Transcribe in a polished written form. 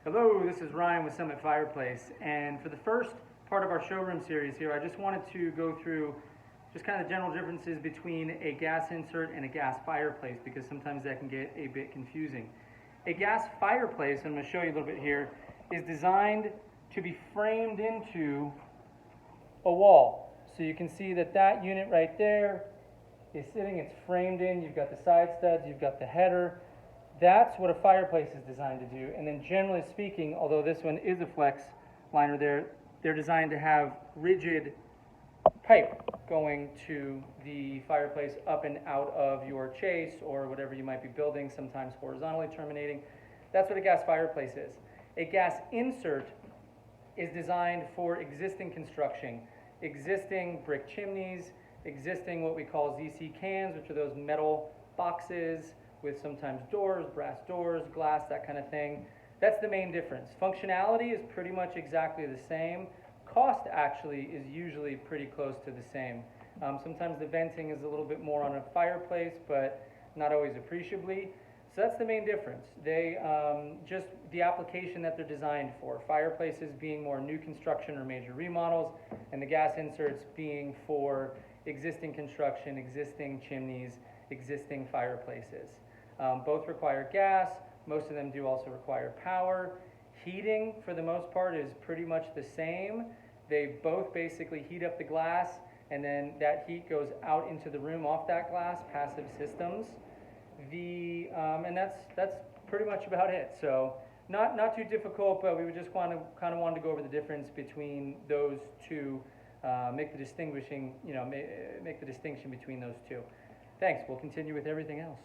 Hello, this is Ryan with Summit Fireplace, and for the first part of our showroom series here, I just wanted to go through just kind of the general differences between a gas insert and a gas fireplace, because sometimes that can get a bit confusing. A gas fireplace, I'm going to show you a little bit here, is designed to be framed into a wall. So you can see that that unit right there is sitting, it's framed in, you've got the side studs, you've got the header. That's what a fireplace is designed to do. And then generally speaking, although this one is a flex liner, they're designed to have rigid pipe going to the fireplace up and out of your chase or whatever you might be building, sometimes horizontally terminating. That's what a gas fireplace is. A gas insert is designed for existing construction, existing brick chimneys, existing what we call ZC cans, which are those metal boxes with sometimes doors, brass doors, glass, that kind of thing. That's the main difference. Functionality is pretty much exactly the same. Cost actually is usually pretty close to the same. Sometimes the venting is a little bit more on a fireplace, but not always appreciably. So that's the main difference. They just the application that they're designed for. Fireplaces being more new construction or major remodels, and the gas inserts being for existing construction, existing chimneys, existing fireplaces. Both require gas. Most of them do also require power. Heating, for the most part, is pretty much the same. They both basically heat up the glass, and then that heat goes out into the room off that glass, passive systems. And that's pretty much about it. So not too difficult, but we would just kind of wanted to go over the difference between those two, make the distinction between those two. Thanks. We'll continue with everything else.